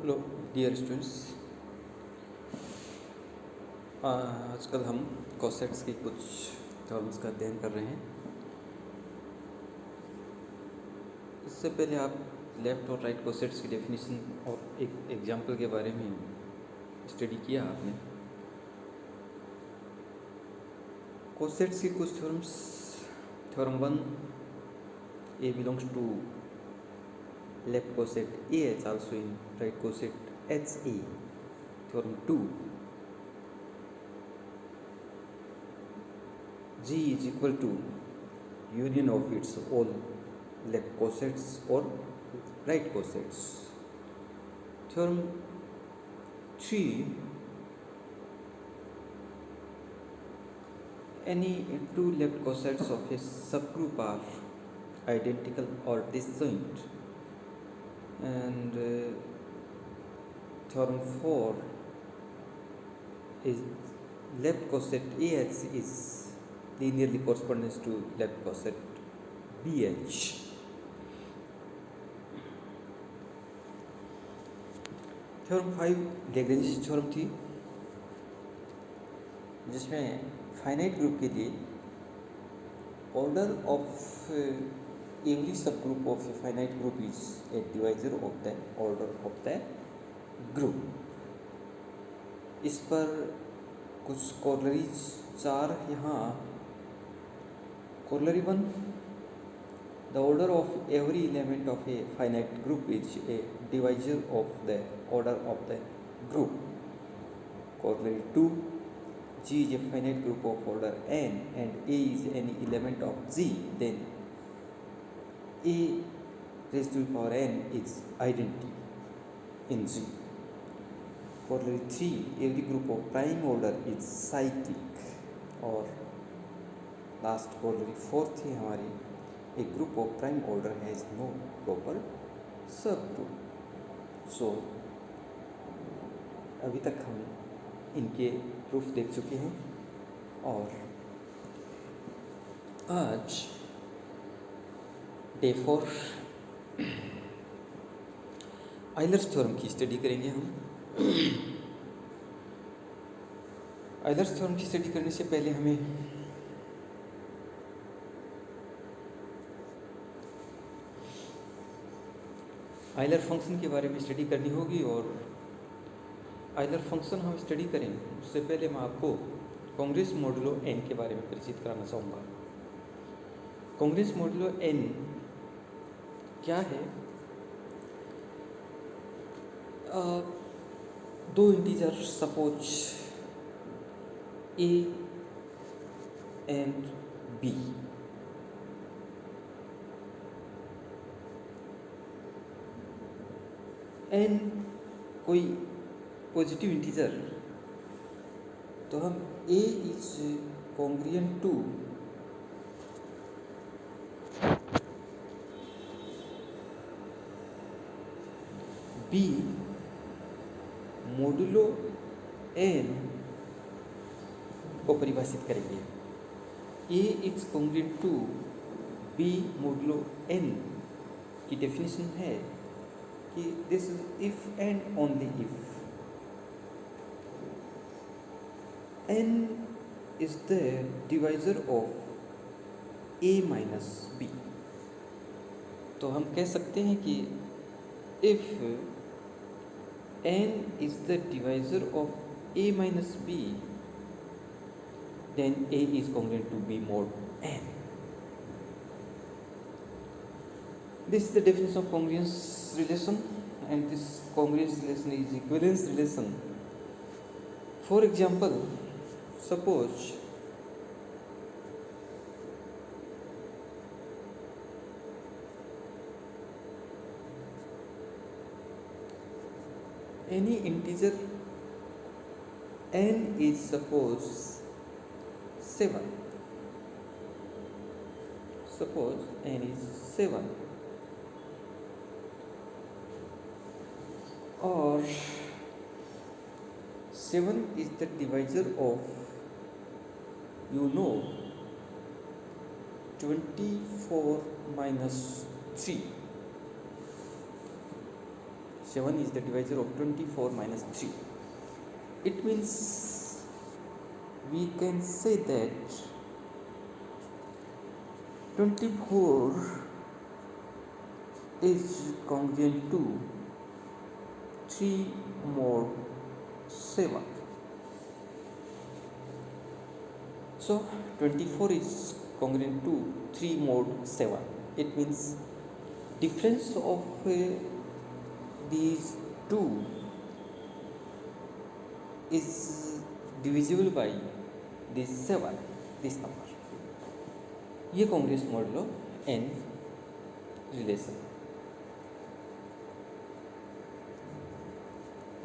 Hello dear students, आजकल हम कॉसेट्स की कुछ टर्म्स का अध्ययन कर रहे हैं। इससे पहले आप लेफ़्ट और राइट कॉसेट्स की डेफिनेशन और एक एग्जांपल के बारे में स्टडी किया आपने। कॉसेट्स की कुछ theorems, theorem 1, a belongs to left coset a H also in right coset H a. Theorem 2, G is equal to union of its all left cosets or right cosets. Theorem 3, any two left cosets of a subgroup are identical or disjoint. And theorem 4 is left coset AH is linearly corresponds to left coset BH. Theorem 5 Lagrange theorem थी, जिसमें finite group के लिए order of every सब group of a finite group is a divisor of the order of the group. इस पर कुछ कॉर्लरीज 4 यहाँ। Corollary 1, the order of every element of a finite group is a divisor of the order of the group. Corollary 2, G is a finite group of order n and A is any element of G, then A raised to the power n is identity in G. Corollary 3, every group of prime order is cyclic. और last corollary 4 थी हमारी, a group of prime order has no proper subgroup. So अभी तक हम इनके proof देख चुके हैं और आज डे 4 आइलर्स थ्योरम की स्टडी करेंगे हम। आइलर्स थ्योरम की स्टडी करने से पहले हमें आइलर फंक्शन के बारे में स्टडी करनी होगी, और आइलर फंक्शन हम स्टडी करें उससे पहले मैं आपको कांग्रेस मॉडुलो एन के बारे में परिचित कराना चाहूँगा। कांग्रेस मॉडुलो एन क्या है? दो integer suppose a and b, n कोई पॉजिटिव इंटीजर, तो हम a is congruent to b modulo n को परिभाषित करेंगे। A is congruent to b modulo n की डेफिनेशन है कि this is if and only if n is the divisor of a minus b। तो हम कह सकते हैं कि if n is the divisor of a minus b, then a is congruent to b mod n. This is the definition of congruence relation, and this congruence relation is equivalence relation. For example, suppose any integer n is suppose 7. Suppose n is 7, or 7 is the divisor of 24 minus 3. 7 is the divisor of 24 minus 3. It means we can say that 24 is congruent to 3 more 7. So 24 is congruent to 3 mod 7. It means difference of these two is divisible by this 7, this number. ये Congress modulo n relation.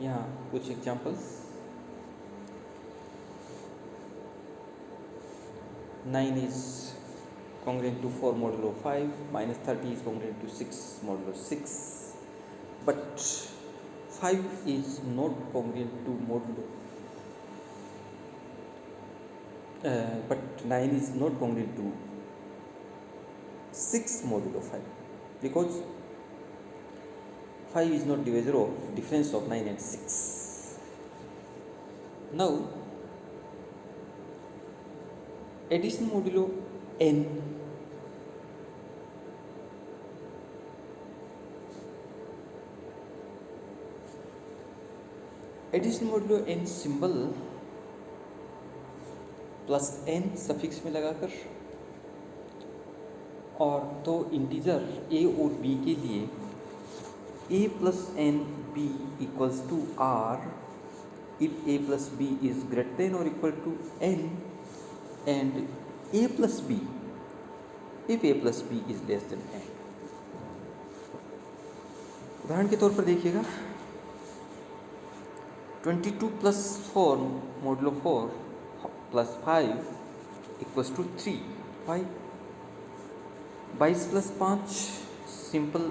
यहाँ कुछ examples. 9 is congruent to 4 modulo 5, minus 30 is congruent to 6 modulo 6, but 5 is not congruent to modulo but 9 is not congruent to 6 modulo 5, because 5 is not divisor of difference of 9 and 6. Now addition modulo n symbol plus n suffix में लगाकर और दो integer a और b के लिए a plus n b equals to r if a plus b is greater than or equal to n and a plus b if a plus b is less than n. उदाहरण के तौर पर देखिएगा 22 plus 4 modulo 4 plus 5 equals to 3. 22 plus 5 simple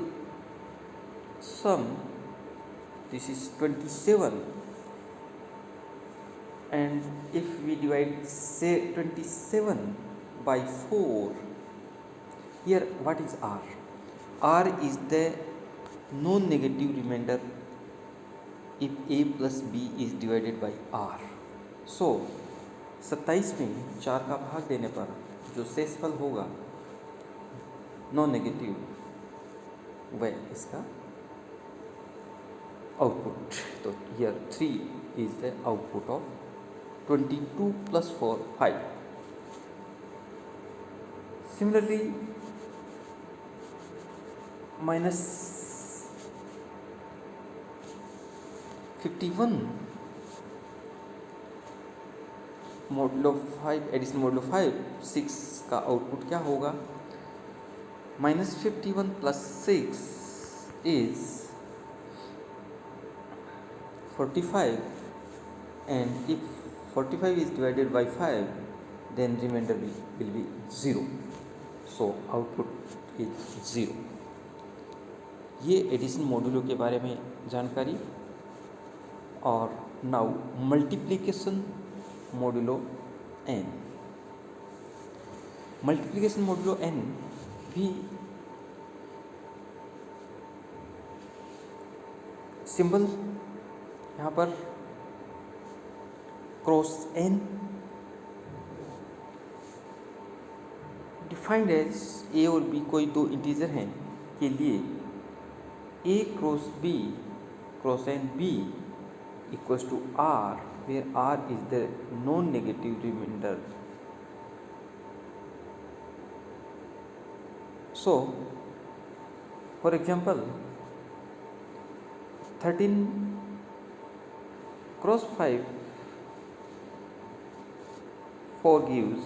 sum, this is 27, and if we divide say 27 by 4, here what is r? R is the non-negative remainder if a plus b is divided by r. So 27 में 4 का भाग देने पर जो शेषफल होगा non negative, वह इसका output. तो here 3 is the output of 22 plus 4 5. Similarly, minus 51 modulo 5 addition modulo 5 6 का आउटपुट क्या होगा? minus 51 plus 6 is 45, and if 45 is divided by 5, then remainder will be 0. So output is 0. ये एडिशन मॉड्यूलो के बारे में जानकारी. और now multiplication modulo n. Multiplication modulo n भी सिंबल यहाँ पर cross n defined as a और b कोई दो इंटीजर हैं के लिए a cross b cross n b equals to r, where r is the non-negative remainder. So for example 13 cross 5 4 gives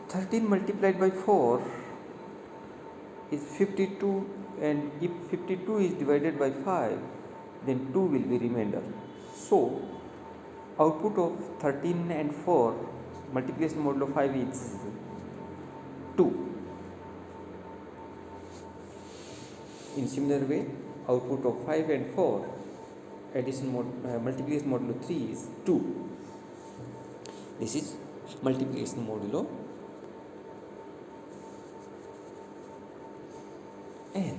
13 multiplied by 4 is 52, and if 52 is divided by 5, then 2 will be remainder. So output of 13 and 4 multiplication modulo 5 is 2. In similar way, output of 5 and 4 addition multiplication modulo 3 is 2. This is multiplication modulo n.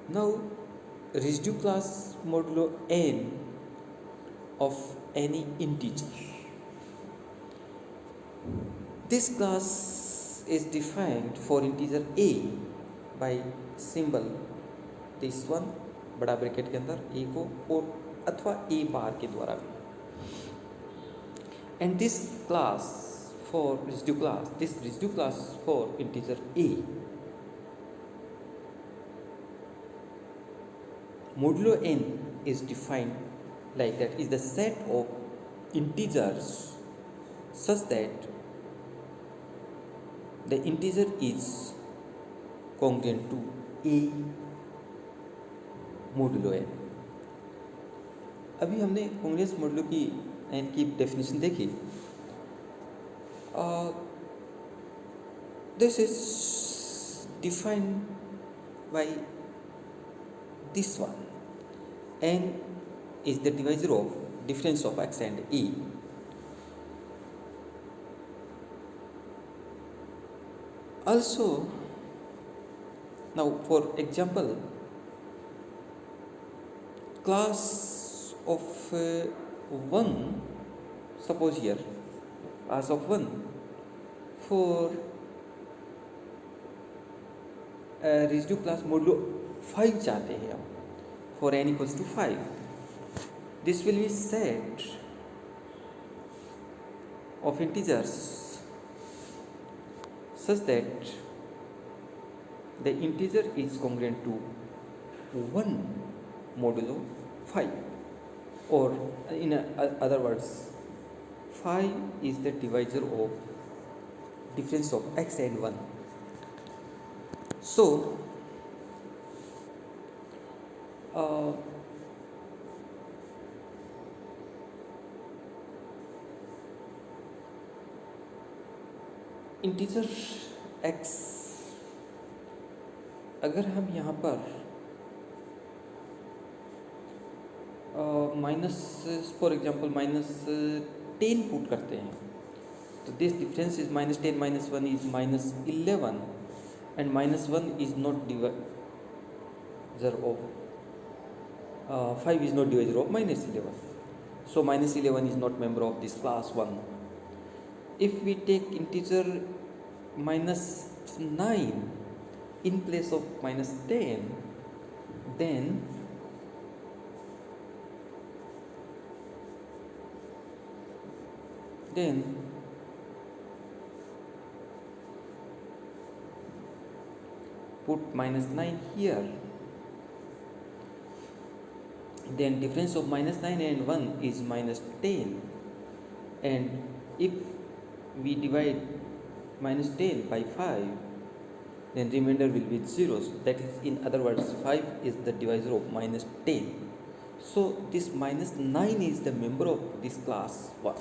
Now residue class modulo n of any integer. This class is defined for integer a by symbol this one बड़ा bracket के अंदर a को और अथवा a बार के द्वारा भी. And this residue class for integer a modulo n is defined like that, is the set of integers such that the integer is congruent to a modulo n. अभी हमने कॉन्ग्रुएंस मोडुलो की n की definition देखी. This is defined by this one. n is the divisor of difference of x and e. Also, now for example, class of 1, suppose here class of 1 for residue class modulo 5 चाहते हैं हम for n equals to 5. This will be set of integers such that the integer is congruent to 1 modulo 5, or in other words 5 is the divisor of difference of x and 1. So integer x अगर हम यहाँ पर minus for example -10 put करते हैं, तो this difference is -10 -1 is -11 and -1 is not divisor of 5 is not divisor of -11. So -11 is not member of this class 1. If we take integer -9 in place of -10, then put -9 here. Then difference of -9 and 1 is -10, and if we divide -10 by 5, then remainder will be 0. So that is, in other words, 5 is the divisor of -10. So this -9 is the member of this class 1.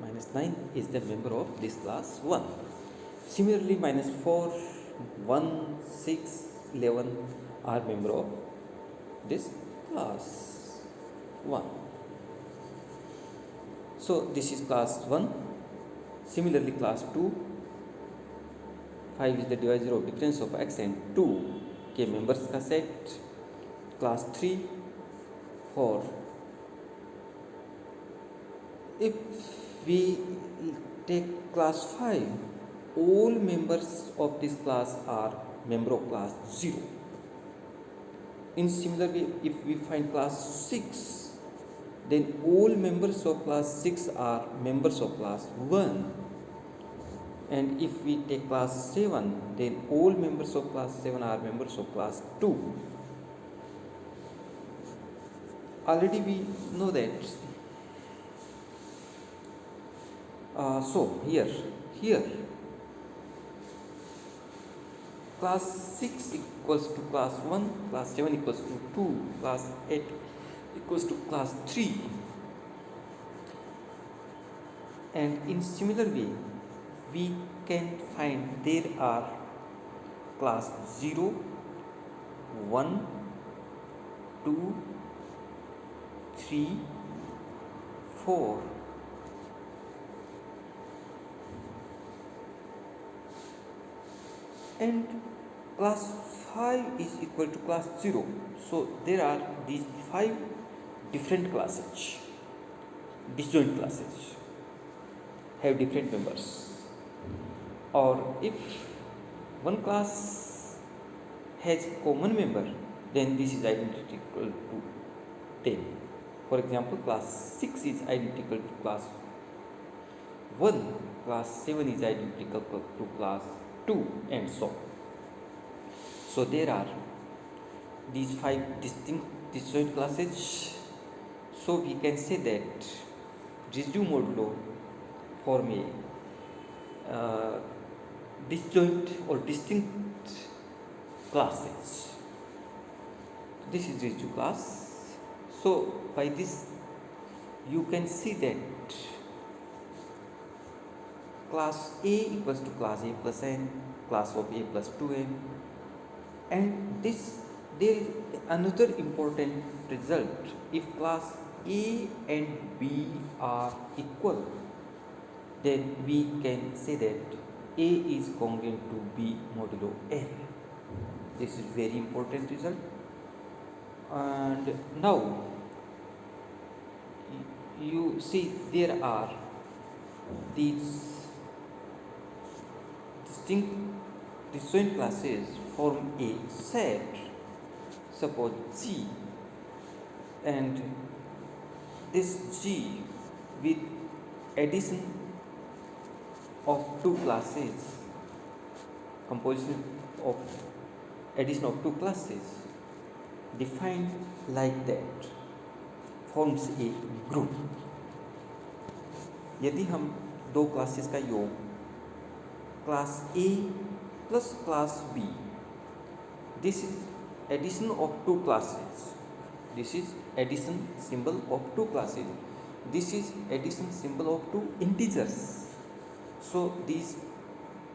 -9 is the member of this class 1. Similarly, -4, 1, 6, 11 are member of this class 1. So this is class 1. Similarly, class 2, 5 is the divisor of difference of x and 2 के members का set. Class 3, 4. If we take class 5, all members of this class are member of class 0. In similar way, if we find class 6, then all members of class 6 are members of class 1. And if we take class 7, then all members of class 7 are members of class 2. Already we know that. So here class 6 equals to class 1, class 7 equals to 2, class 8 equals to class 3, and in similar way we can find there are class 0, 1, 2, 3, 4, and class 5 is equal to class 0. So there are these 5 different classes, disjoint classes, have different members. Or if one class has common member, then this is identical to 10. For example, class 6 is identical to class 1, class 7 is identical to class 2, and so on. So there are these 5 distinct disjoint classes. So we can say that residue modulo form a disjoint or distinct classes. This is residue class. So by this you can see that class A equals to class A plus n, class of A plus 2n, and this there is another important result. If class A and B are equal, then we can say that A is congruent to B modulo n. This is very important result. And now you see there are these distinct disjoint classes form a set, suppose G, and this G with addition of two classes, composition of addition of two classes defined like that forms a group. यदि हम दो classes का योग class A plus class B, this is addition of two classes, this is addition symbol of two classes, this is addition symbol of two integers, so these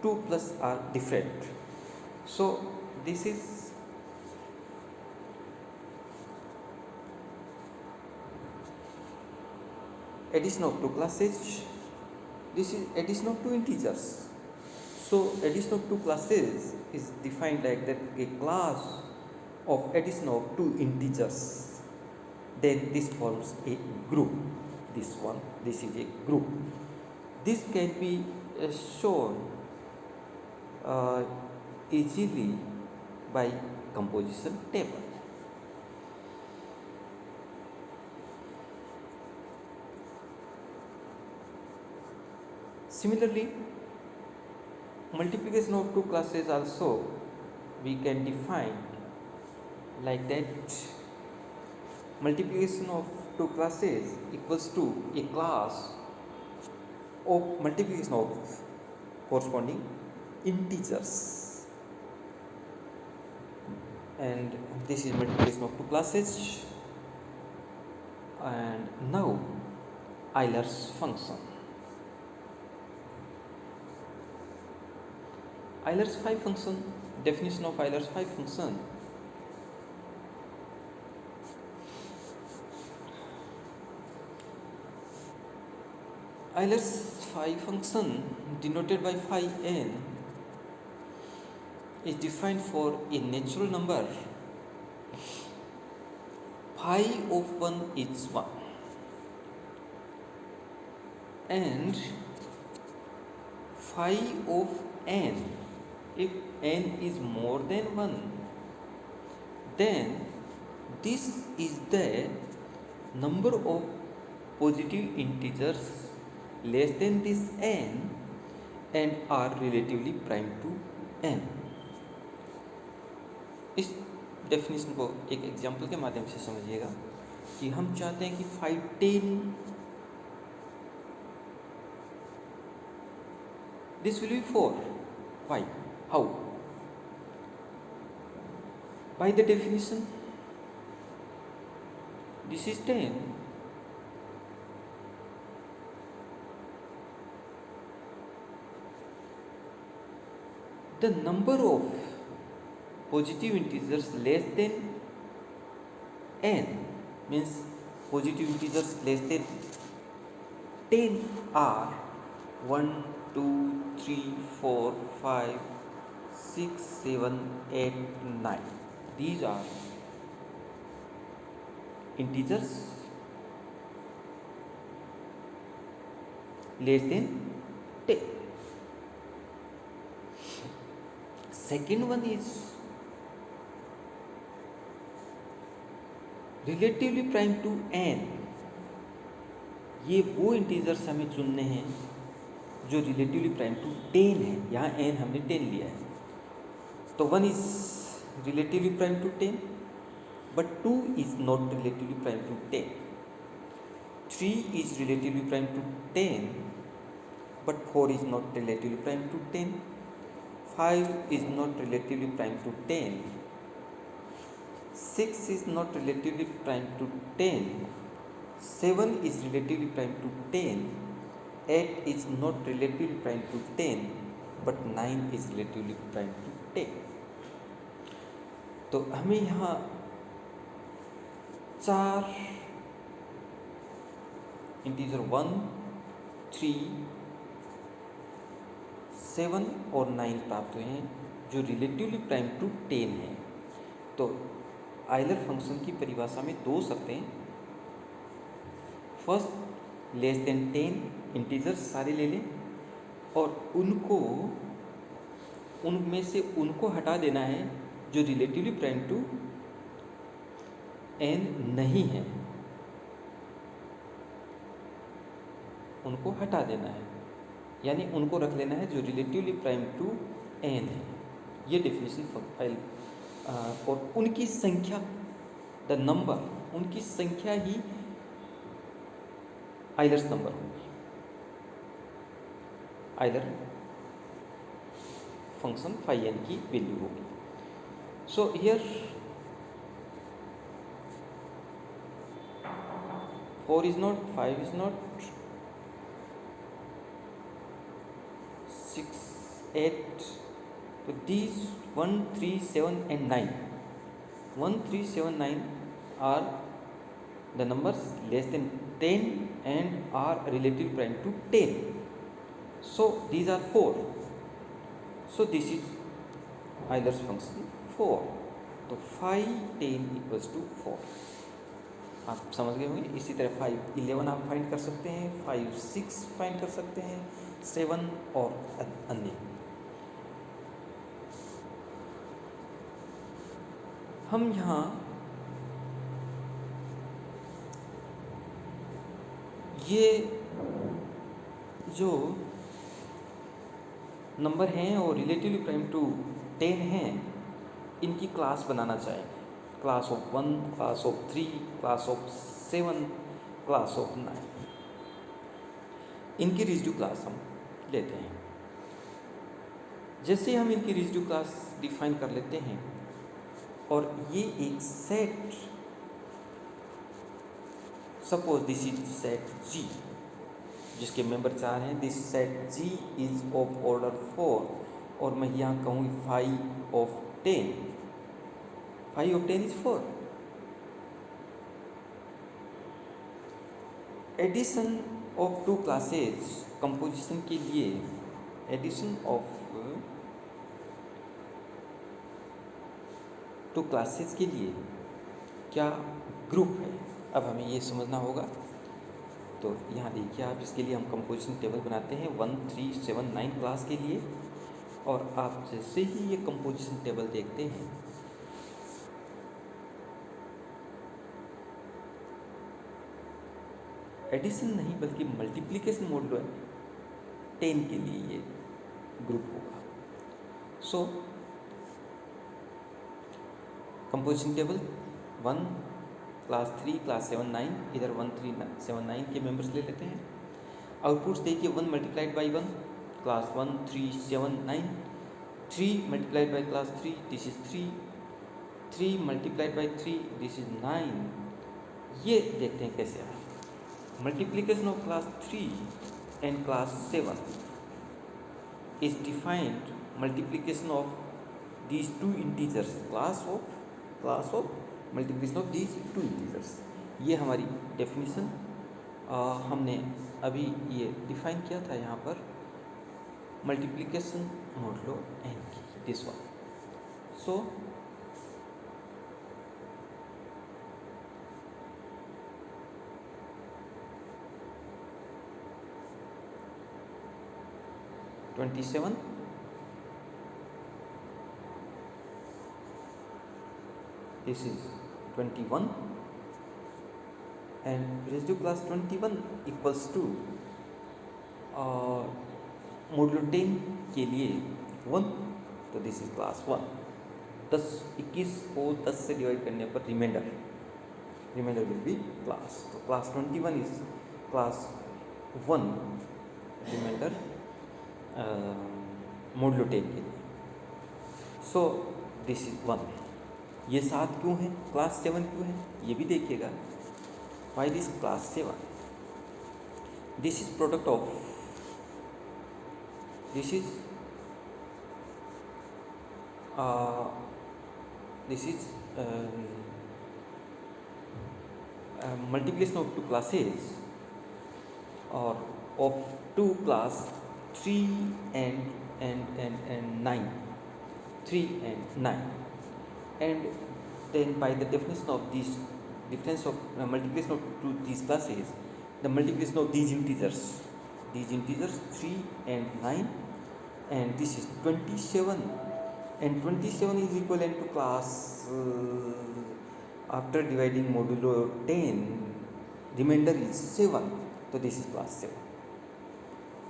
2 plus are different. So this is addition of two classes, this is addition of two integers. So addition of two classes is defined like that, a class of addition of two integers, then this forms a group. This one, this is a group. This can be shown easily by composition table. Similarly, multiplication of two classes also we can define like that. Multiplication of two classes equals to a class of multiplication of corresponding integers, and this is multiplication of two classes. And now Euler's function. Euler's phi function, definition of Euler's phi function. Euler's phi function denoted by phi n is defined for a natural number phi of 1 is 1 and phi of n, if n is more than 1, then this is the number of positive integers less than this n and are relatively prime to n. इस definition को एक example के माध्यम से समझिएगा कि हम चाहते हैं कि 510 this will be 4. Why? How? By the definition, this is 10. The number of positive integers less than n means positive integers less than 10 are 1, 2, 3, 4, 5, 6, 7, 8, 9. These are integers less than 10. Second one is relatively prime to n. ये वो integers हमें चुनने हैं जो relatively prime to 10 है. यहाँ n हमने 10 लिया है. तो 1 इज relatively prime to 10, but 2 is not relatively prime to 10. 3 is relatively prime to 10, but 4 is not relatively prime to 10. 5 is not relatively prime to 10. 6 is not relatively prime to 10. 7 is relatively prime to 10. 8 is not relatively prime to 10, but 9 is relatively prime to 10. तो हमें यहाँ 4 integer 1, 3, 7 और 9 प्राप्त हुए हैं जो relatively prime to 10 है. तो आयलर फंक्शन की परिभाषा में दो शर्तें. फर्स्ट, लेस देन 10 इंटीजर्स सारे ले लें और उनमें से उनको हटा देना है जो रिलेटिवली प्राइम टू n नहीं है. उनको हटा देना है, यानी उनको रख लेना है जो रिलेटिवली प्राइम टू n है. ये डेफिनेशन फाइल. और उनकी संख्या, द नंबर, उनकी संख्या ही आइलर्स नंबर होगी. आइलर फंक्शन फाई n की वैल्यू होगी. So here 4 is not, 5 is not, 6, 8. So these 1, 3, 7 and 9. 1, 3, 7, 9 are the numbers less than 10 and are relative prime to 10. So these are 4. So this is Euler's function 4. तो 5, 10 equals to 4. आप समझ गए होंगे. इसी तरह 5, 11 आप फाइंड कर सकते हैं, 5, 6 फाइंड कर सकते हैं, 7 और अन्य. हम यहाँ ये जो नंबर हैं और रिलेटिवली प्राइम टू 10 हैं, इनकी क्लास बनाना चाहेंगे. Class of 1, class of 3, class of 7, class of 9. इनकी रेसिड्यू क्लास हम लेते हैं. जैसे हम इनकी रेसिड्यू क्लास डिफाइन कर लेते हैं और ये एक सेट, suppose this is set G जिसके मेंबर 4 हैं. This set G is of order 4 और मैं यहाँ कहूँ 5 of 10. 5 of 10 is 4. Addition of two classes, composition के लिए एडिशन ऑफ टू क्लासेज के लिए क्या ग्रुप है, अब हमें ये समझना होगा. तो यहाँ देखिए आप, इसके लिए हम कंपोजिशन टेबल बनाते हैं 1, 3, 7, 9 क्लास के लिए. और आप जैसे ही ये कंपोजिशन टेबल देखते हैं, एडिशन नहीं बल्कि मल्टीप्लिकेशन मॉडुलो 10 के लिए ये ग्रुप होगा. सो कंपोजिशन टेबल 1, क्लास 3, क्लास 7, 9, इधर 1, 3, 7, 9 के मेंबर्स ले लेते हैं. आउटपुट्स देखिए 1 multiplied by 1, class 1, 3, 7, 9. 3 multiplied by class 3, this is 3. 3 multiplied by 3, this is 9. ये देखते हैं कैसे आया. Multiplication of class 3 and class 7 is defined multiplication of these two integers, class of multiplication of these two integers. ये हमारी definition हमने अभी ये डिफाइन किया था यहाँ पर मल्टीप्लिकेशन मोडुलो n की, this one. So (27) this is 21 and residue class 21 equals to modulo 10 के लिए 1, तो दिस इज क्लास 1. 21 को 10 से डिवाइड करने पर रिमाइंडर विल बी क्लास. तो class 21 is class 1 remainder modulo 10 के लिए. So this is 1. ये 7 क्यों है, क्लास 7 क्यों है, ये भी देखिएगा. Why this class 7? This is product of this is multiplication of two classes or of two class 3 and 9, 3 and 9, and then by the definition of this difference of multiplication of two these classes, the multiplication of these integers 3 and 9, and this is 27, and 27 is equivalent to class after dividing modulo 10 remainder is 7, so this is class 7.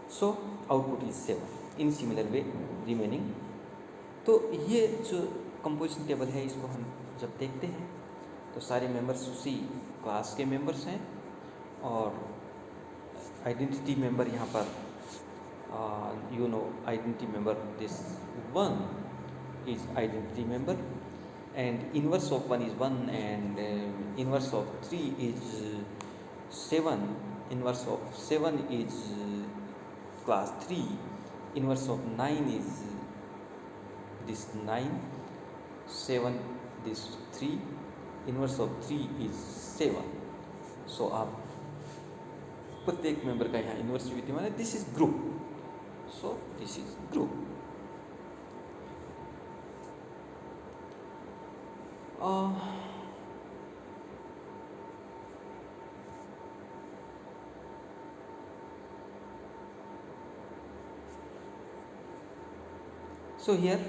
So output is 7. in similar way remaining. तो ये जो composition table है इसको हम जब देखते हैं तो सारे मेंबर्स उसी क्लास के मेंबर्स हैं और आइडेंटिटी मेंबर यहाँ पर identity member this 1 is identity member and inverse of 1 is 1 and inverse of 3 is 7, inverse of 7 is class 3, inverse of 9 is this 9, 7 this 3, inverse of 3 is 7. So आप प्रत्येक member का यहाँ inverse विद्यमान है. This is group. So this is group. So here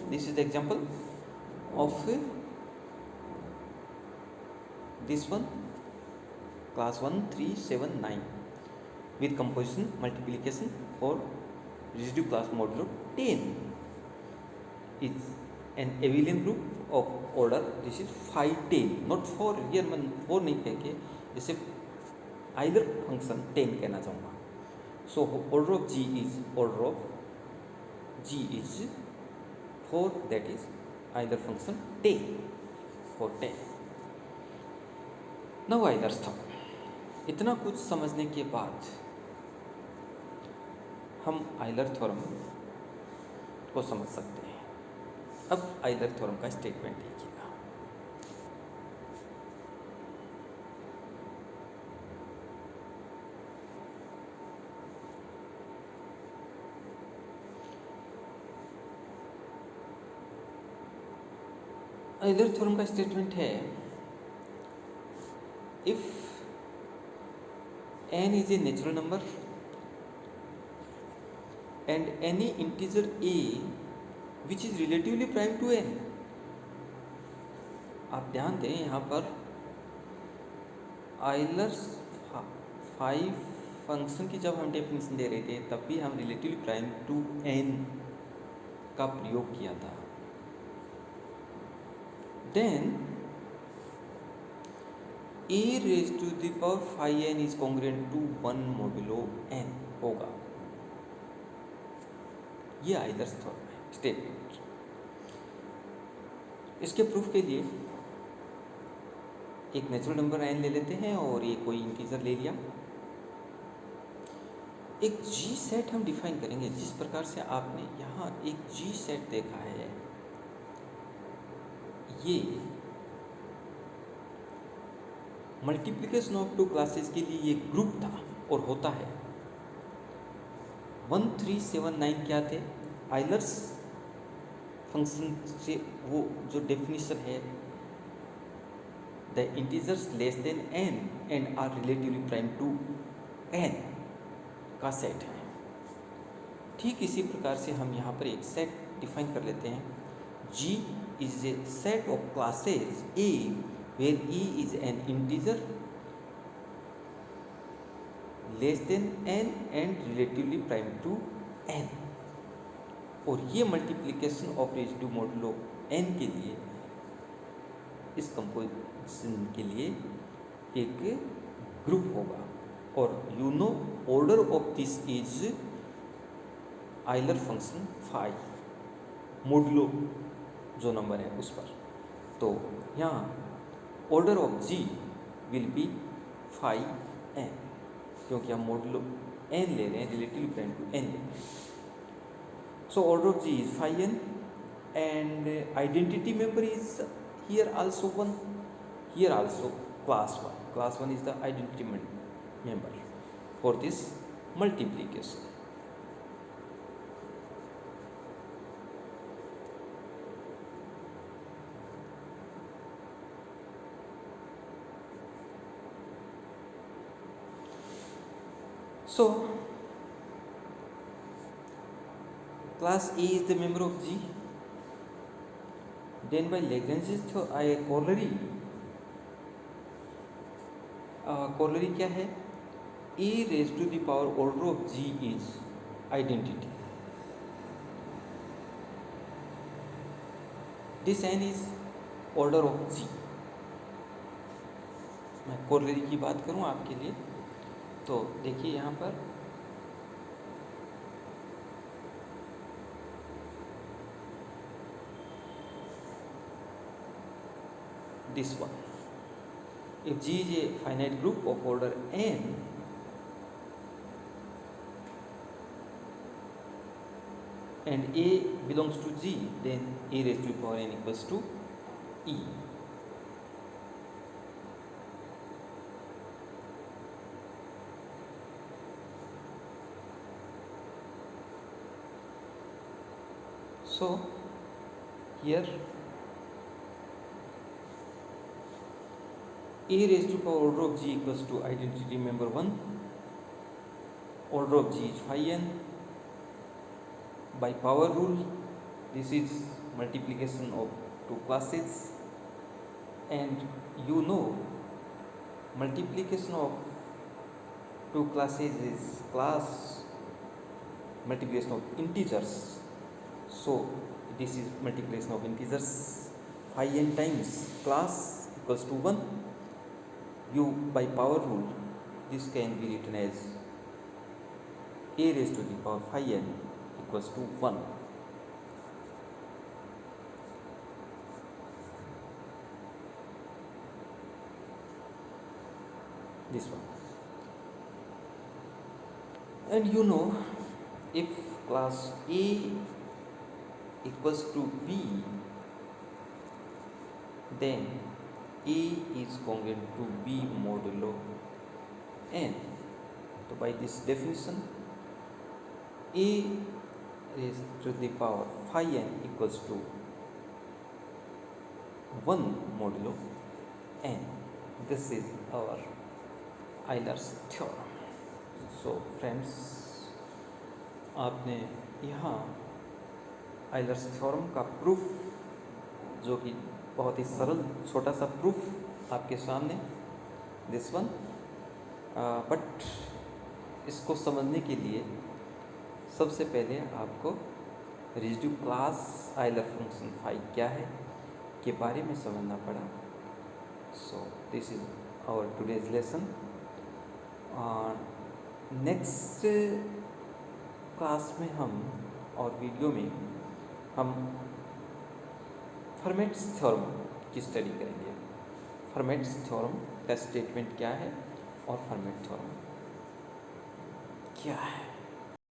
this is the example of this one, class 1 3 7 9 with composition multiplication for residue class modulo 10 is an abelian group of order. This is 5 10, not 4. here मैं 4 नहीं कह के जैसे either function 10 कहना चाहूँगा. so order of g is 4, that is either function 10 for 10. now Euler's theorem. इतना कुछ समझने के बाद हम आइलर थ्योरम को समझ सकते हैं. अब आइलर थ्योरम का स्टेटमेंट देखिएगा. आइलर थ्योरम का स्टेटमेंट है if n is a natural number and any integer a which is relatively prime to n. आप ध्यान दें यहाँ पर आइलर्स 5 फंक्शन की जब हम डेफिनेशन दे रहे थे तब भी हम रिलेटिवली प्राइम टू n का प्रयोग किया था. Then a raised to the power 5n is congruent to 1 modulo n होगा. ये आइलर्स थ्योरम है स्टेटमेंट. इसके प्रूफ के लिए एक नेचुरल नंबर n ले लेते हैं और ये कोई इंटीजर ले लिया. एक g सेट हम डिफाइन करेंगे. जिस प्रकार से आपने यहाँ एक g सेट देखा है, ये मल्टीप्लिकेशन ऑफ टू क्लासेस के लिए ये ग्रुप था और होता है। 1379 क्या थे? आइलर्स फंक्शन से वो जो डेफिनेशन है, the integers less than n and are relatively prime to n का सेट है। ठीक इसी प्रकार से हम यहाँ पर एक सेट डिफाइन कर लेते हैं। G is a set of classes A where E is an integer less than n and relatively prime to n। और ये multiplication of residue modulo n के लिए, इस कंपोजिशन के लिए एक ग्रुप होगा। और you know order of this is Euler function phi, modulo जो नंबर है उस पर। तो यहाँ order of G will be phi n, क्योंकि हम मॉडुलो n ले रहे हैं, रिलेटिवली प्राइम टू n ले रहे हैं। So order of G is phi n and identity member is here also 1, here also class 1. Class 1 is the identity member for this multiplication. So class A is the member of G. Then by Lagrange's corollary, corollary क्या है? A raised to the power order of G is identity. This n is order of G. मैं corollary की बात करूँ आपके लिए, तो देखिए यहाँ पर this one. If G is a finite group of order n, and A belongs to G, then A raised to the power n equals to E. So here A raised to power order of G equals to identity member 1. Order of G is phi n. By power rule, this is multiplication of two classes, and you know multiplication of two classes is class multiplication of integers. So this is multiplication of integers. Phi n times class equals to 1. You by power rule, this can be written as A raised to the power phi n equals to 1. This one. And you know, if class A equals to B, then A is congruent to B modulo n. So by this definition, A raised to the power phi n equals to 1 modulo n. This is our Euler's theorem. So friends, आपने यहाँ Euler's theorem का proof, जो कि बहुत ही सरल छोटा सा proof आपके सामने, दिस वन, बट इसको समझने के लिए सबसे पहले आपको residue class Euler function phi क्या है के बारे में समझना पड़ा। So this is our today's lesson. Next class में हम और वीडियो में हम फर्मेट्स थ्योरम की स्टडी करेंगे। फर्मेट्स थ्योरम का स्टेटमेंट क्या है और फर्मेट थ्योरम क्या है।